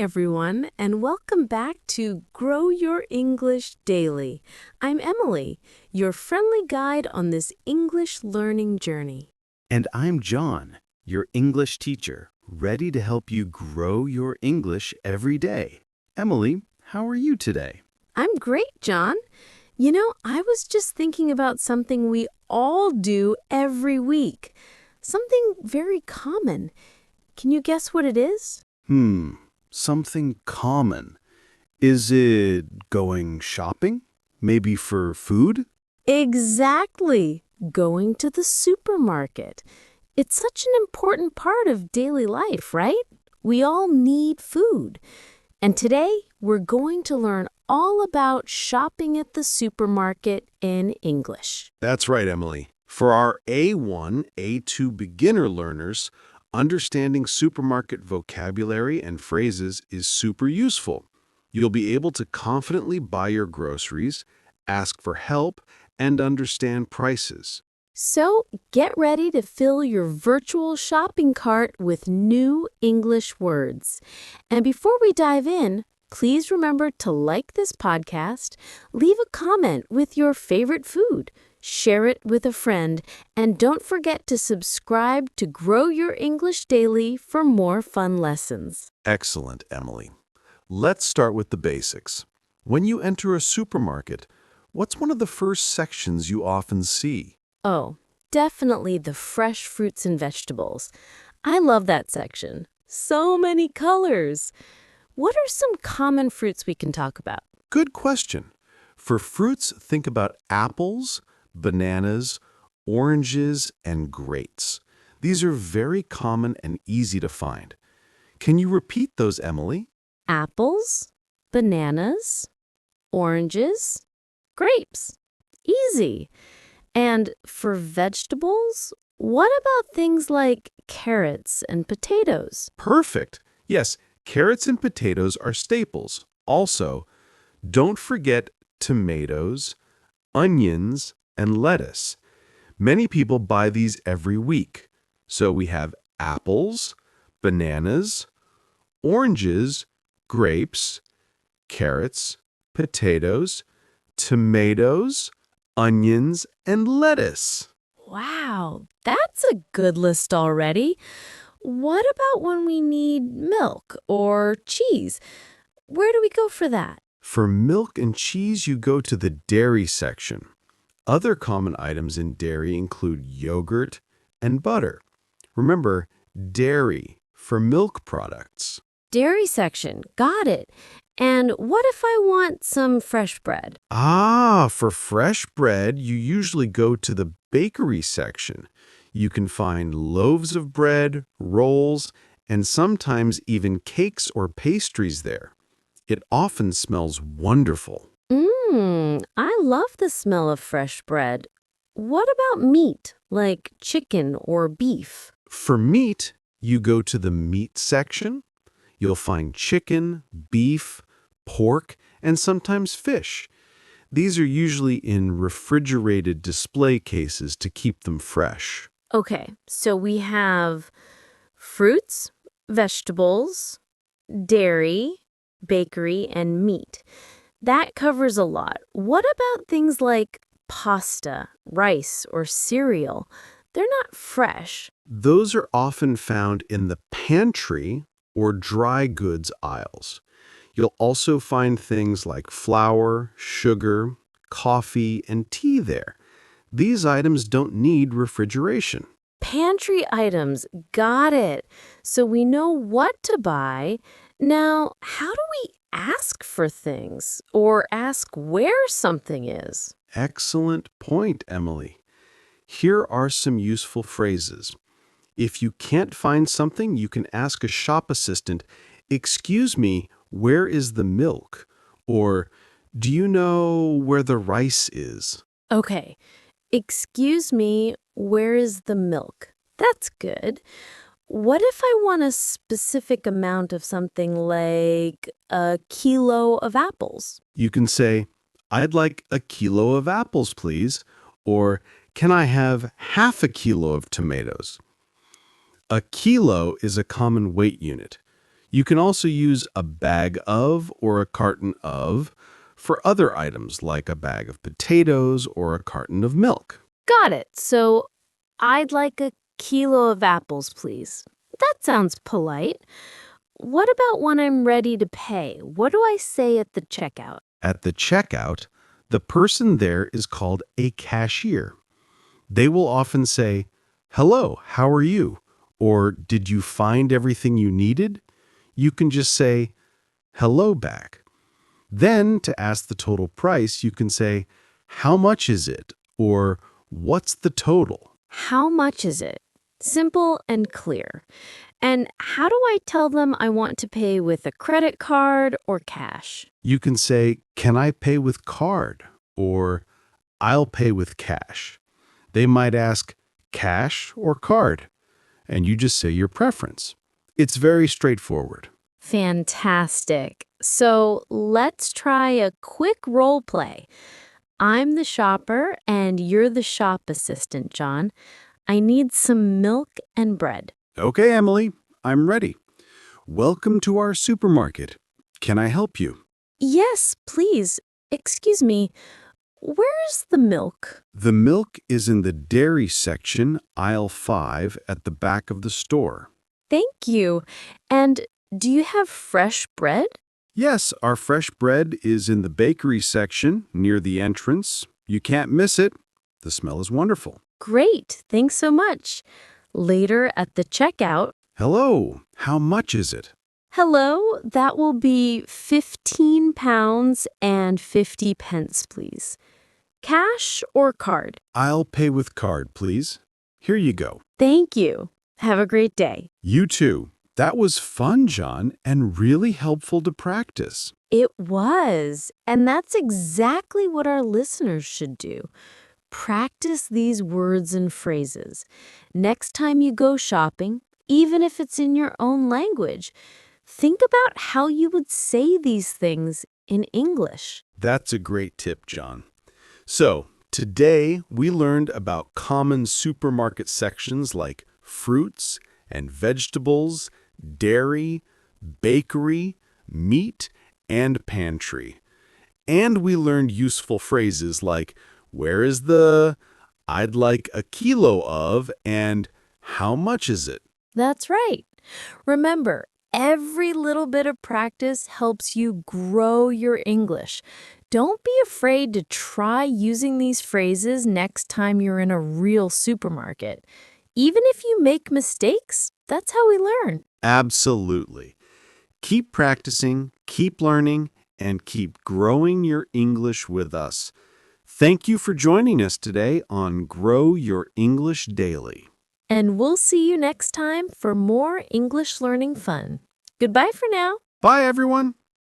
everyone, and welcome back to Grow Your English Daily. I'm Emily, your friendly guide on this English learning journey. And I'm John, your English teacher, ready to help you grow your English every day. Emily, how are you today? I'm great, John. I was just thinking about something we all do every week. Something very common. Can you guess what it is? Something common. Is it going shopping? Maybe for food? Exactly. Going to the supermarket. It's such an important part of daily life, right? We all need food. And today, we're going to learn all about shopping at the supermarket in English. That's right, Emily. For our A1, A2 beginner learners, understanding supermarket vocabulary and phrases is super useful. You'll be able to confidently buy your groceries, ask for help, and understand prices. So, get ready to fill your virtual shopping cart with new English words. And before we dive in, please remember to like this podcast, leave a comment with your favorite food, share it with a friend, and don't forget to subscribe to Grow Your English Daily for more fun lessons. Excellent, Emily. Let's start with the basics. When you enter a supermarket, what's one of the first sections you often see? Oh, definitely the fresh fruits and vegetables. I love that section. So many colors. What are some common fruits we can talk about? Good question. For fruits, think about apples, bananas, oranges, and grapes. These are very common and easy to find. Can you repeat those, Emily? Apples, bananas, oranges, grapes. Easy. And for vegetables, what about things like carrots and potatoes? Perfect. Yes, carrots and potatoes are staples. Also, don't forget tomatoes, onions, and lettuce. Many people buy these every week. So we have apples, bananas, oranges, grapes, carrots, potatoes, tomatoes, onions, and lettuce. Wow, that's a good list already. What about when we need milk or cheese? Where do we go for that? For milk and cheese, you go to the dairy section. Other common items in dairy include yogurt and butter. Remember, dairy for milk products. Dairy section, got it. And what if I want some fresh bread? For fresh bread, you usually go to the bakery section. You can find loaves of bread, rolls, and sometimes even cakes or pastries there. It often smells wonderful. I love the smell of fresh bread. What about meat, like chicken or beef? For meat, you go to the meat section. You'll find chicken, beef, pork, and sometimes fish. These are usually in refrigerated display cases to keep them fresh. Okay, so we have fruits, vegetables, dairy, bakery, and meat. That covers a lot. What about things like pasta, rice, or cereal? They're not fresh. Those are often found in the pantry or dry goods aisles. You'll also find things like flour, sugar, coffee, and tea there. These items don't need refrigeration. Pantry items, got it. So we know what to buy. Now, how do we ask for things or ask where something is? Excellent point, Emily. Here are some useful phrases. If you can't find something, you can ask a shop assistant, "Excuse me, where is the milk?" Or, "Do you know where the rice is?" Okay, excuse me, where is the milk? That's good. What if I want a specific amount of something like a kilo of apples? You can say, "I'd like a kilo of apples, please," or "Can I have half a kilo of tomatoes?" A kilo is a common weight unit. You can also use a bag of or a carton of for other items like a bag of potatoes or a carton of milk. Got it. So I'd like a kilo of apples, please. That sounds polite. What about when I'm ready to pay? What do I say at the checkout? At the checkout, the person there is called a cashier. They will often say, "Hello, how are you?" Or "Did you find everything you needed?" You can just say, "Hello" back. Then, to ask the total price, you can say, "How much is it?" or "What's the total?" How much is it? Simple and clear. And how do I tell them I want to pay with a credit card or cash? You can say, "Can I pay with card?" or "I'll pay with cash." They might ask, "Cash or card?" And you just say your preference. It's very straightforward. Fantastic. So let's try a quick role play. I'm the shopper and you're the shop assistant, John. I need some milk and bread. Okay, Emily, I'm ready. Welcome to our supermarket. Can I help you? Yes, please. Excuse me. Where's the milk? The milk is in the dairy section, aisle 5, at the back of the store. Thank you. And do you have fresh bread? Yes, our fresh bread is in the bakery section near the entrance. You can't miss it. The smell is wonderful. Great. Thanks so much. Later at the checkout, Hello, how much is it? hello, that will be 15 pounds and 50 pence, please. Cash or card? I'll pay with card, please. Here you go. Thank you. Have a great day. You too. That was fun, John, and really helpful to practice. It was. And that's exactly what our listeners should do. Practice these words and phrases. Next time you go shopping, even if it's in your own language, think about how you would say these things in English. That's a great tip, John. So, today we learned about common supermarket sections like fruits and vegetables, dairy, bakery, meat, and pantry. And we learned useful phrases like, "Where is the?" "I'd like a kilo of," and "How much is it?" That's right. Remember, every little bit of practice helps you grow your English. Don't be afraid to try using these phrases next time you're in a real supermarket. Even if you make mistakes, that's how we learn. Absolutely. Keep practicing, keep learning, and keep growing your English with us. Thank you for joining us today on Grow Your English Daily. And we'll see you next time for more English learning fun. Goodbye for now. Bye, everyone.